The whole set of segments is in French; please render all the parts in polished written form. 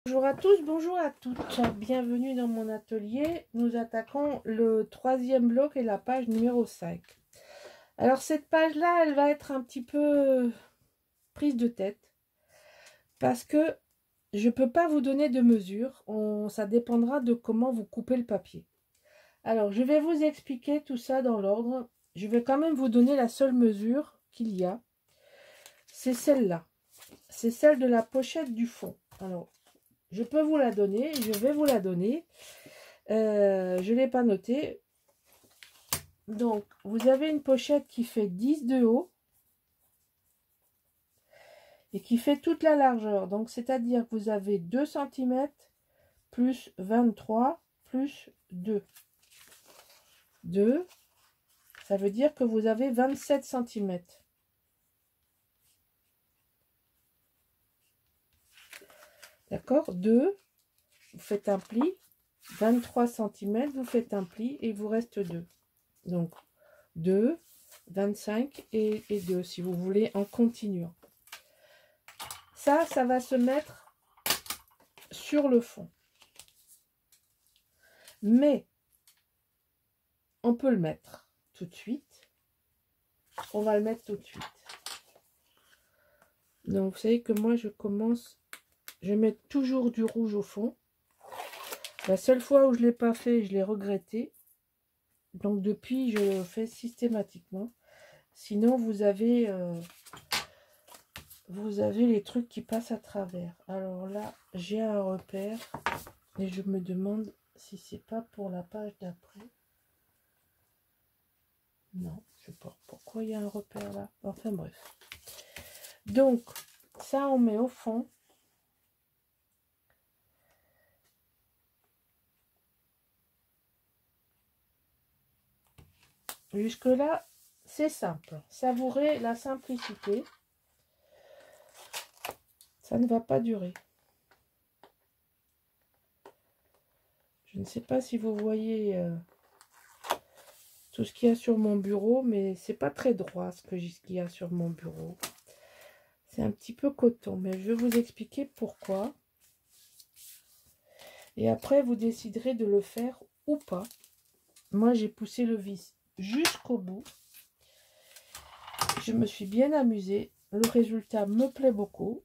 Bonjour à tous, bonjour à toutes, bienvenue dans mon atelier. Nous attaquons le troisième bloc et la page numéro 5. Alors cette page-là, elle va être un petit peu prise de tête parce que je ne peux pas vous donner de mesure, ça dépendra de comment vous coupez le papier. Alors je vais vous expliquer tout ça dans l'ordre. Je vais quand même vous donner la seule mesure qu'il y a, c'est celle-là. C'est celle de la pochette du fond. Alors je peux vous la donner, je vais vous la donner. Je ne l'ai pas noté. Donc, vous avez une pochette qui fait 10 de haut et qui fait toute la largeur. Donc, c'est-à-dire que vous avez 2 cm plus 23 plus 2. 2, ça veut dire que vous avez 27 cm. D'accord? 2, vous faites un pli. 23 cm, vous faites un pli et il vous reste 2. Donc, 2, 25 et 2, si vous voulez, en continuant. Ça va se mettre sur le fond. Mais, on peut le mettre tout de suite. On va le mettre tout de suite. Donc, vous savez que moi, je mets toujours du rouge au fond. La seule fois où je ne l'ai pas fait, je l'ai regretté. Donc, depuis, je le fais systématiquement. Sinon, vous avez les trucs qui passent à travers. Alors là, j'ai un repère. Et je me demande si c'est pas pour la page d'après. Non, je sais pas pourquoi il y a un repère là. Enfin bref. Donc, ça on met au fond. Jusque là, c'est simple. Savourez la simplicité. Ça ne va pas durer. Je ne sais pas si vous voyez tout ce qu'il y a sur mon bureau, mais c'est pas très droit ce qu'il y a sur mon bureau. C'est un petit peu coton, mais je vais vous expliquer pourquoi. Et après, vous déciderez de le faire ou pas. Moi, j'ai poussé le vis jusqu'au bout. Je me suis bien amusée. Le résultat me plaît beaucoup.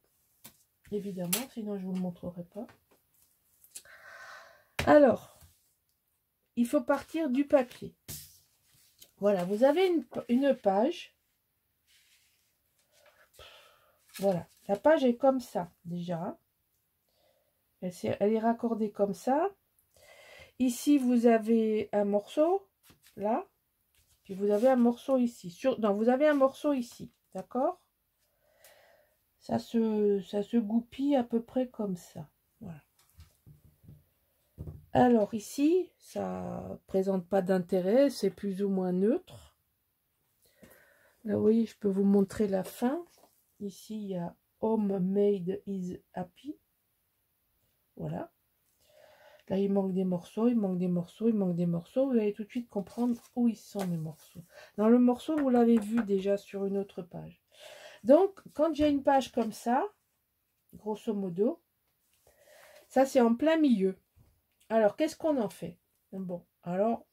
Évidemment, sinon je ne vous le montrerai pas. Alors, il faut partir du papier. Voilà, vous avez une page. Voilà, la page est comme ça déjà. Elle est raccordée comme ça. Ici, vous avez un morceau, là. Puis vous avez un morceau ici. Non, vous avez un morceau ici, d'accord? Ça se goupille à peu près comme ça. Voilà. Alors ici, ça ne présente pas d'intérêt, c'est plus ou moins neutre. Là, vous voyez, je peux vous montrer la fin. Ici, il y a Home made is happy. Voilà. Là, il manque des morceaux, il manque des morceaux, il manque des morceaux. Vous allez tout de suite comprendre où ils sont, les morceaux. Dans le morceau, vous l'avez vu déjà sur une autre page. Donc, quand j'ai une page comme ça, grosso modo, ça, c'est en plein milieu. Alors, qu'est-ce qu'on en fait? Bon, alors,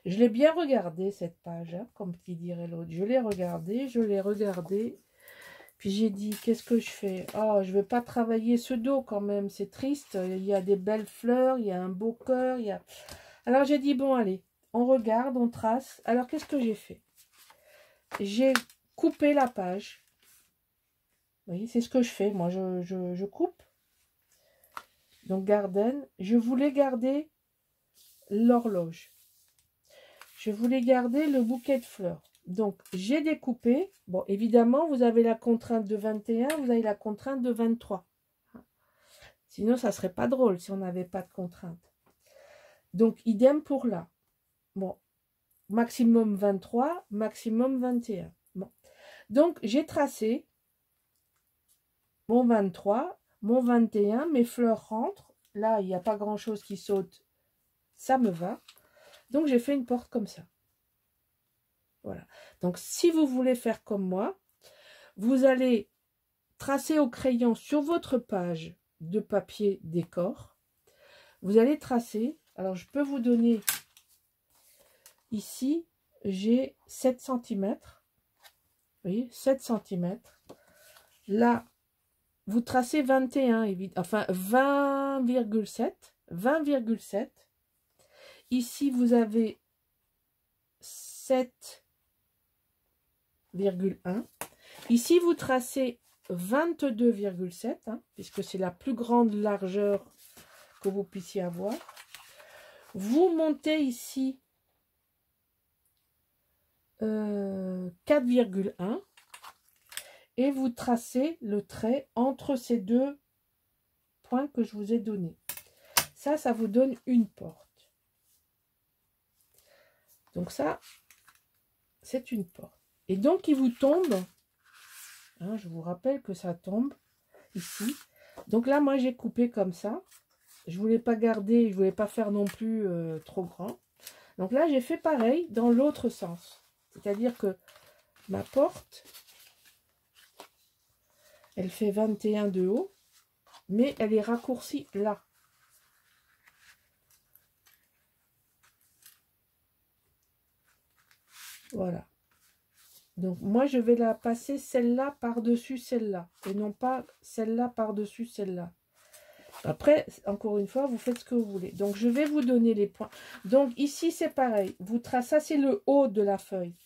je l'ai bien regardé, cette page, hein, comme qui dirait l'autre. Je l'ai regardé. Puis j'ai dit, qu'est-ce que je fais? Oh, je ne vais pas travailler ce dos quand même, c'est triste. Il y a des belles fleurs, il y a un beau cœur. Alors j'ai dit, bon, allez, on regarde, on trace. Alors, qu'est-ce que j'ai fait? J'ai coupé la page. Vous voyez, c'est ce que je fais. Moi, je coupe. Donc, garden. Je voulais garder l'horloge. Je voulais garder le bouquet de fleurs. Donc, j'ai découpé. Bon, évidemment, vous avez la contrainte de 21, vous avez la contrainte de 23. Sinon, ça ne serait pas drôle si on n'avait pas de contrainte. Donc, idem pour là. Bon, maximum 23, maximum 21. Bon. Donc, j'ai tracé mon 23, mon 21, mes fleurs rentrent. Là, il n'y a pas grand-chose qui saute. Ça me va. Donc, j'ai fait une porte comme ça. Voilà. Donc, si vous voulez faire comme moi, vous allez tracer au crayon sur votre page de papier décor. Vous allez tracer. Alors, je peux vous donner ici, j'ai 7 cm. Vous voyez, 7 cm. Là, vous tracez 21, enfin 20,7. 20,7. Ici, vous avez 7,1. Ici, vous tracez 22,7, hein, puisque c'est la plus grande largeur que vous puissiez avoir. Vous montez ici 4,1 et vous tracez le trait entre ces deux points que je vous ai donnés. Ça vous donne une porte. Donc ça, c'est une porte. Et donc, il vous tombe, hein, je vous rappelle que ça tombe ici. Donc là, moi, j'ai coupé comme ça. Je voulais pas garder, je voulais pas faire non plus trop grand. Donc là, j'ai fait pareil dans l'autre sens. C'est-à-dire que ma porte, elle fait 21 de haut, mais elle est raccourcie là. Voilà. Donc moi, je vais la passer celle-là par-dessus celle-là, et non pas celle-là par-dessus celle-là. Après, encore une fois, vous faites ce que vous voulez. Donc, je vais vous donner les points. Donc, ici, c'est pareil. Vous tracez, ça, c'est le haut de la feuille.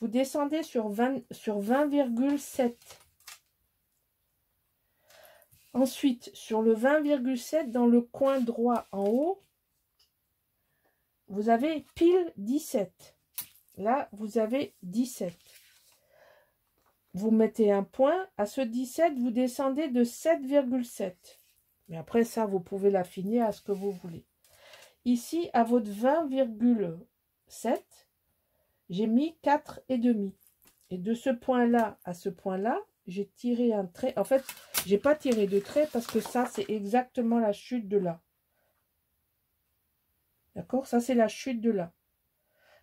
Vous descendez sur 20,7. Ensuite, sur le 20,7, dans le coin droit en haut, vous avez pile 17. Là, vous avez 17. Vous mettez un point. À ce 17, vous descendez de 7,7. Mais après ça, vous pouvez l'affiner à ce que vous voulez. Ici, à votre 20,7, j'ai mis 4,5. Et de ce point-là à ce point-là, j'ai tiré un trait. En fait, j'ai pas tiré de trait parce que ça, c'est exactement la chute de là. D'accord? Ça, c'est la chute de là.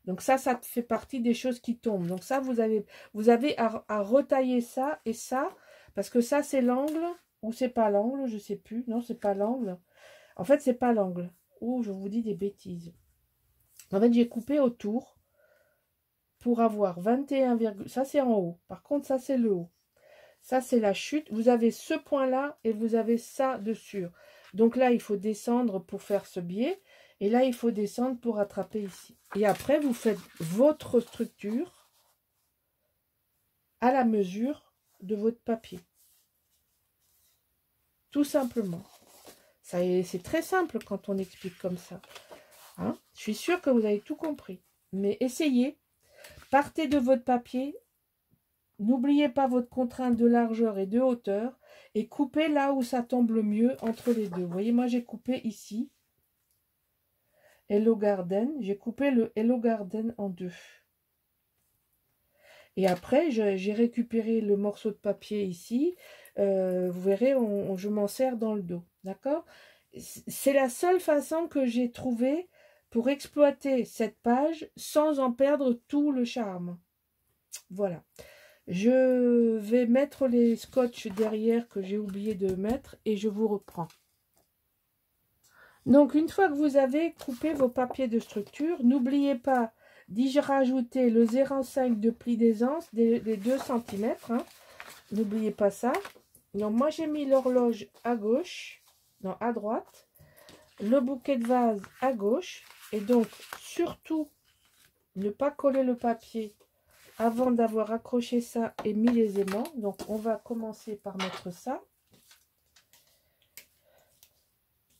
Donc ça fait partie des choses qui tombent. Donc ça, vous avez à retailler ça et ça, parce que ça, c'est l'angle, ou c'est pas l'angle, je sais plus. Non, c'est pas l'angle. En fait, c'est pas l'angle. Ouh, je vous dis des bêtises. En fait, j'ai coupé autour pour avoir 21, ça c'est en haut. Par contre, ça c'est le haut. Ça c'est la chute. Vous avez ce point-là et vous avez ça dessus. Donc là, il faut descendre pour faire ce biais. Et là, il faut descendre pour attraper ici. Et après, vous faites votre structure à la mesure de votre papier. Tout simplement. C'est très simple quand on explique comme ça. Hein? Je suis sûre que vous avez tout compris. Mais essayez. Partez de votre papier. N'oubliez pas votre contrainte de largeur et de hauteur. Et coupez là où ça tombe le mieux entre les deux. Vous voyez, moi j'ai coupé ici. Hello Garden. J'ai coupé le Hello Garden en deux. Et après, j'ai récupéré le morceau de papier ici. Vous verrez, je m'en sers dans le dos. D'accord? C'est la seule façon que j'ai trouvée pour exploiter cette page sans en perdre tout le charme. Voilà. Je vais mettre les scotch derrière que j'ai oublié de mettre et je vous reprends. Donc, une fois que vous avez coupé vos papiers de structure, n'oubliez pas d'y rajouter le 0,5 de pli d'aisance, des 2 cm. Hein. N'oubliez pas ça. Donc, moi, j'ai mis l'horloge à gauche, non, à droite, le bouquet de vase à gauche. Et donc, surtout, ne pas coller le papier avant d'avoir accroché ça et mis les aimants. Donc, on va commencer par mettre ça.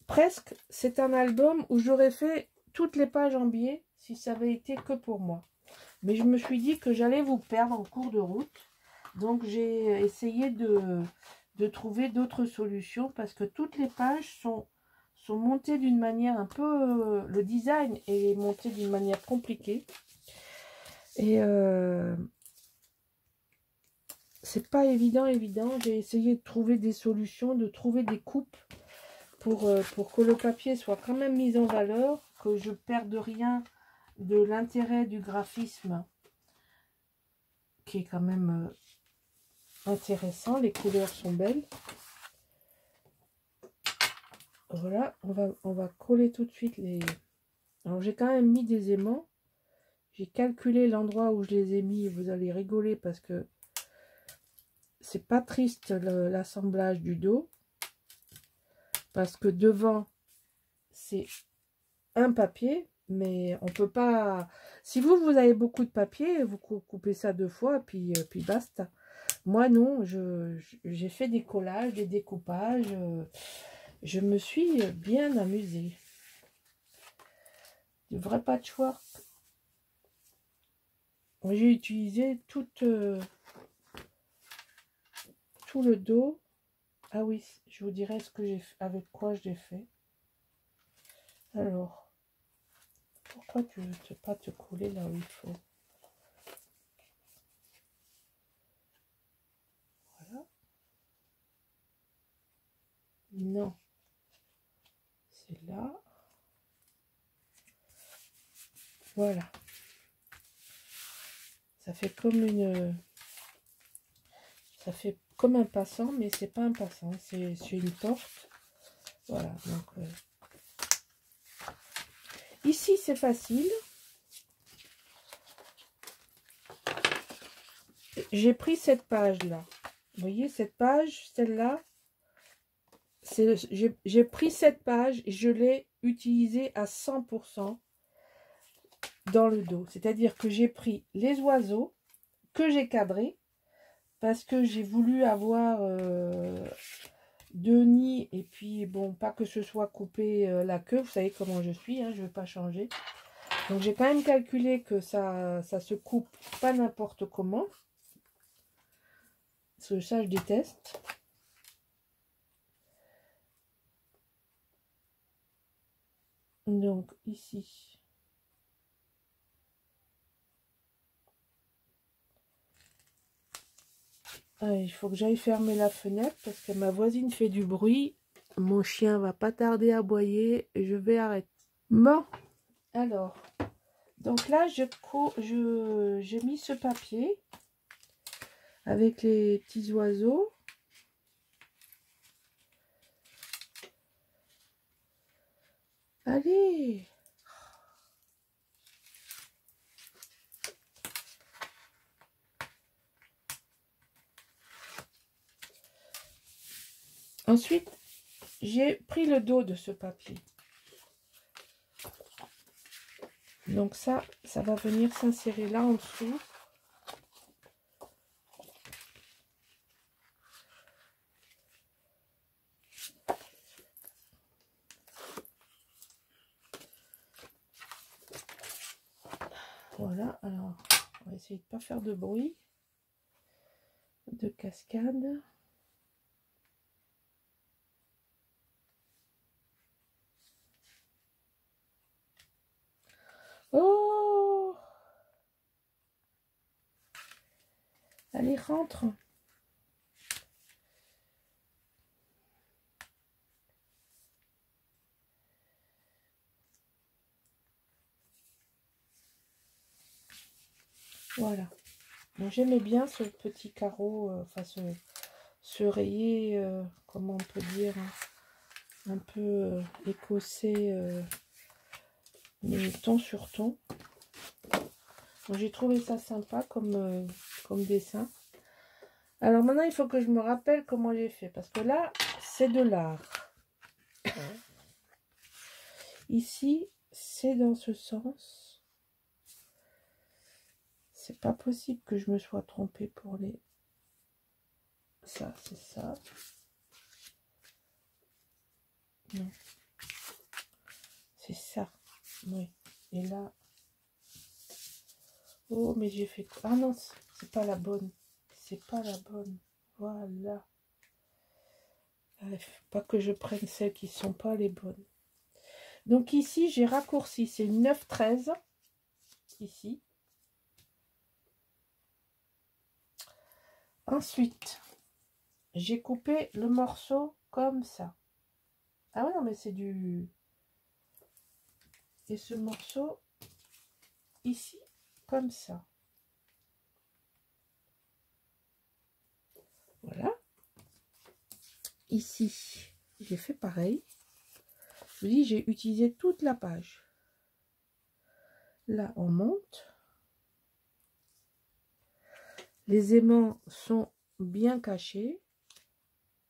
Presque, c'est un album où j'aurais fait toutes les pages en biais si ça avait été que pour moi. Mais je me suis dit que j'allais vous perdre en cours de route. Donc, j'ai essayé de trouver d'autres solutions parce que toutes les pages sont montées d'une manière un peu... le design est monté d'une manière compliquée. Et c'est pas évident. J'ai essayé de trouver des solutions, de trouver des coupes pour que le papier soit quand même mis en valeur, que je perde rien de l'intérêt du graphisme qui est quand même intéressant. Les couleurs sont belles. Voilà, on va coller tout de suite les... Alors j'ai quand même mis des aimants. J'ai calculé l'endroit où je les ai mis. Vous allez rigoler parce que c'est pas triste l'assemblage du dos. Parce que devant, c'est un papier. Mais on peut pas... Si vous avez beaucoup de papier, vous coupez ça 2 fois, puis basta. Moi non, j'ai fait des collages, des découpages. Je me suis bien amusée. Du vrai patchwork. J'ai utilisé tout le dos. Ah oui, je vous dirai ce que j'ai fait, avec quoi je l'ai fait. Alors, pourquoi tu ne veux pas te coller là où il faut? Voilà. Non. C'est là. Voilà. Ça fait comme une... Ça fait comme un passant, mais c'est pas un passant. C'est une porte. Voilà. Donc, ici, c'est facile. J'ai pris cette page-là. Vous voyez, cette page, celle-là, j'ai pris cette page et je l'ai utilisée à 100% dans le dos. C'est-à-dire que j'ai pris les oiseaux que j'ai cadrés parce que j'ai voulu avoir 2 nids et puis, bon, pas que ce soit coupé la queue. Vous savez comment je suis, hein, je ne veux pas changer. Donc, j'ai quand même calculé que ça se coupe pas n'importe comment. Parce que ça, je déteste. Donc, ici. Ah, il faut que j'aille fermer la fenêtre parce que ma voisine fait du bruit. Mon chien va pas tarder à aboyer et je vais arrêter. Bon, alors. Donc là, j'ai mis ce papier avec les petits oiseaux. Allez! Ensuite, j'ai pris le dos de ce papier. Donc ça va venir s'insérer là en dessous. Voilà, alors, on va essayer de ne pas faire de bruit, de cascade. Oh! Allez, rentre! Voilà. Bon, j'aimais bien ce petit carreau, enfin ce rayé, comment on peut dire, hein, un peu écossais, mais ton sur ton. J'ai trouvé ça sympa comme dessin. Alors maintenant, il faut que je me rappelle comment j'ai fait. Parce que là, c'est de l'art. Ici, c'est dans ce sens. C'est pas possible que je me sois trompée pour les... Ça, c'est ça. Non. C'est ça. Oui. Et là... Oh, mais j'ai fait... Ah non, c'est pas la bonne. C'est pas la bonne. Voilà. Bref, pas que je prenne celles qui sont pas les bonnes. Donc ici, j'ai raccourci. C'est 9,13. Ici. Ensuite, j'ai coupé le morceau comme ça. Ah ouais, non, mais c'est du... Et ce morceau, ici, comme ça. Voilà. Ici, j'ai fait pareil. Je vous dis, j'ai utilisé toute la page. Là, on monte. Les aimants sont bien cachés.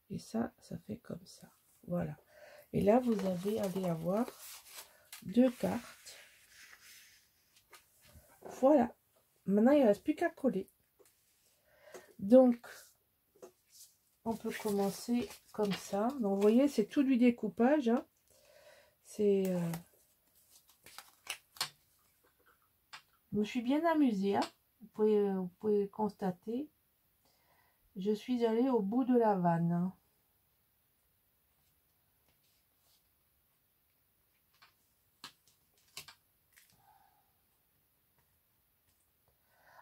Et ça fait comme ça. Voilà. Et là, vous allez avoir 2 cartes. Voilà. Maintenant, il ne reste plus qu'à coller. Donc, on peut commencer comme ça. Donc, vous voyez, c'est tout du découpage. Hein. C'est... Je me suis bien amusée. Hein. Vous pouvez constater. Je suis allée au bout de la vanne. Hein.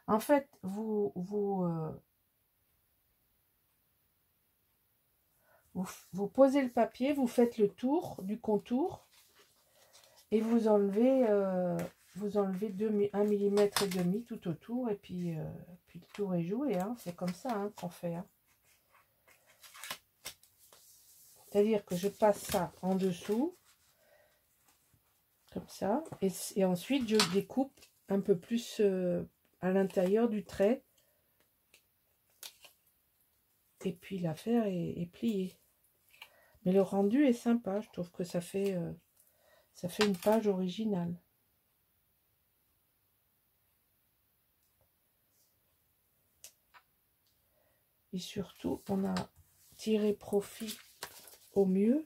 En fait, vous posez le papier, vous faites le tour du contour et vous enlevez 1,5 mm tout autour et puis le tour est joué. Hein. C'est comme ça hein, qu'on fait. Hein. C'est-à-dire que je passe ça en dessous, comme ça, et ensuite je découpe un peu plus à l'intérieur du trait. Et puis l'affaire est pliée. Mais le rendu est sympa, je trouve que ça fait une page originale. Et surtout, on a tiré profit au mieux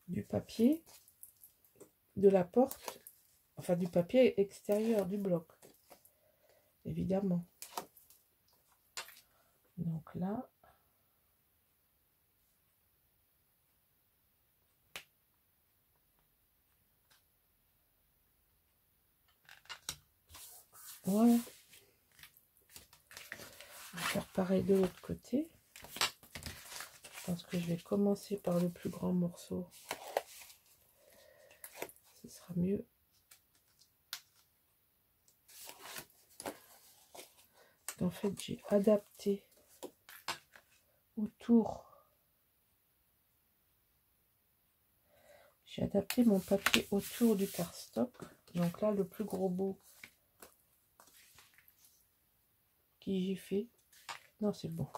du papier, de la porte, enfin du papier extérieur du bloc, évidemment. Donc là, voilà. On va faire pareil de l'autre côté. Je pense que je vais commencer par le plus grand morceau. Ce sera mieux. En fait, j'ai adapté autour. J'ai adapté mon papier autour du cardstock. Donc là, le plus gros bout qui j'ai fait. Non, c'est bon.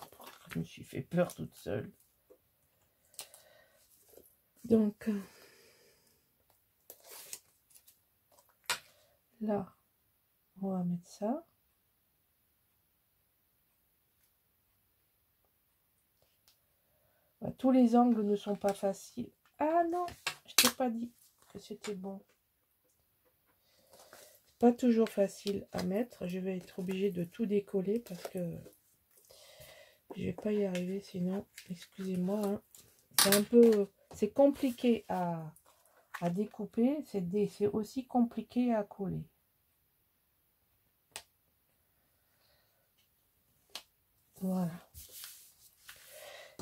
Je me suis fait peur toute seule. Donc, là, on va mettre ça. Tous les angles ne sont pas faciles. Ah non, je t'ai pas dit que c'était bon. Pas toujours facile à mettre. Je vais être obligée de tout décoller parce que je vais pas y arriver sinon. Excusez-moi. Hein. C'est un peu... C'est compliqué à découper. C'est aussi compliqué à coller. Voilà.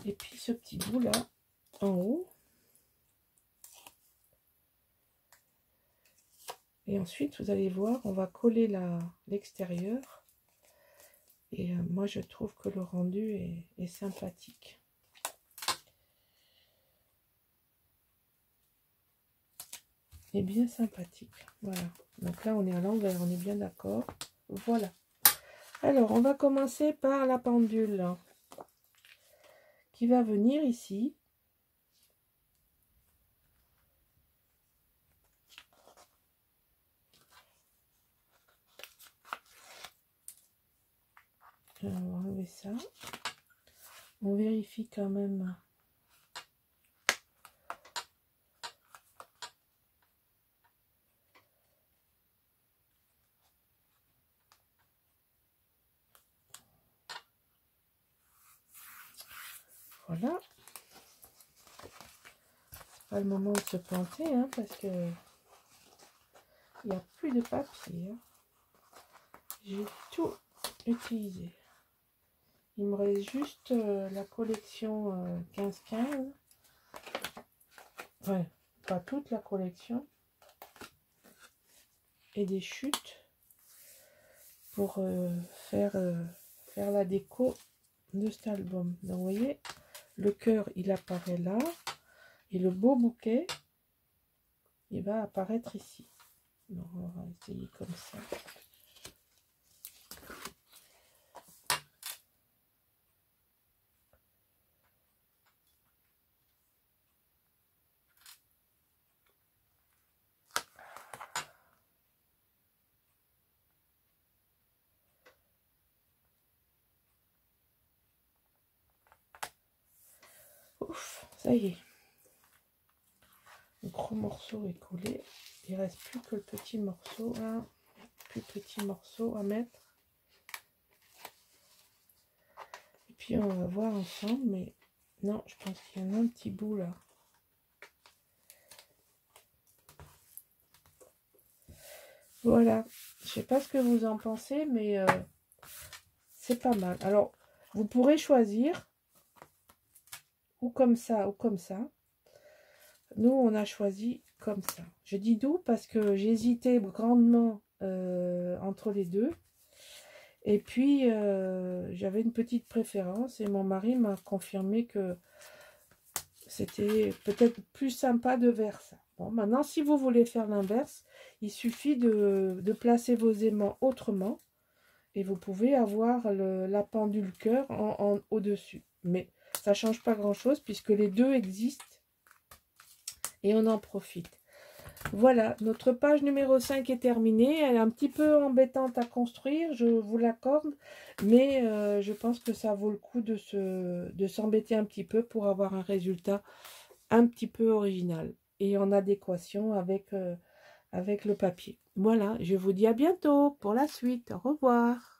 Et puis ce petit bout là, en haut. Et ensuite, vous allez voir, on va coller l'extérieur. Et moi, je trouve que le rendu est sympathique. Et bien sympathique. Voilà. Donc là, on est à l'envers, on est bien d'accord. Voilà. Alors, on va commencer par la pendule qui va venir ici. Alors, on va enlever ça. On vérifie quand même. Voilà. C'est pas le moment de se planter, hein, parce que il n'y a plus de papier. Hein. J'ai tout utilisé. Il me reste juste la collection 15-15. Ouais, pas toute la collection. Et des chutes pour faire la déco de cet album. Donc vous voyez, le cœur il apparaît là. Et le beau bouquet, il va apparaître ici. Donc, on va essayer comme ça. Ouf, ça y est. Le gros morceau est collé. Il reste plus que le petit morceau. Hein. Plus petit morceau à mettre. Et puis on va voir ensemble. Mais non, je pense qu'il y en a un petit bout là. Voilà. Je sais pas ce que vous en pensez, mais c'est pas mal. Alors, vous pourrez choisir ou comme ça ou comme ça. Nous, on a choisi comme ça. Je dis d'où parce que j'hésitais grandement entre les deux. Et puis, j'avais une petite préférence et mon mari m'a confirmé que c'était peut-être plus sympa de faire ça. Bon, maintenant, si vous voulez faire l'inverse, il suffit de placer vos aimants autrement et vous pouvez avoir la pendule cœur au-dessus. Mais ça ne change pas grand-chose puisque les deux existent et on en profite. Voilà, notre page numéro 5 est terminée. Elle est un petit peu embêtante à construire, je vous l'accorde, mais je pense que ça vaut le coup de s'embêter un petit peu pour avoir un résultat un petit peu original et en adéquation avec le papier. Voilà, je vous dis à bientôt pour la suite. Au revoir.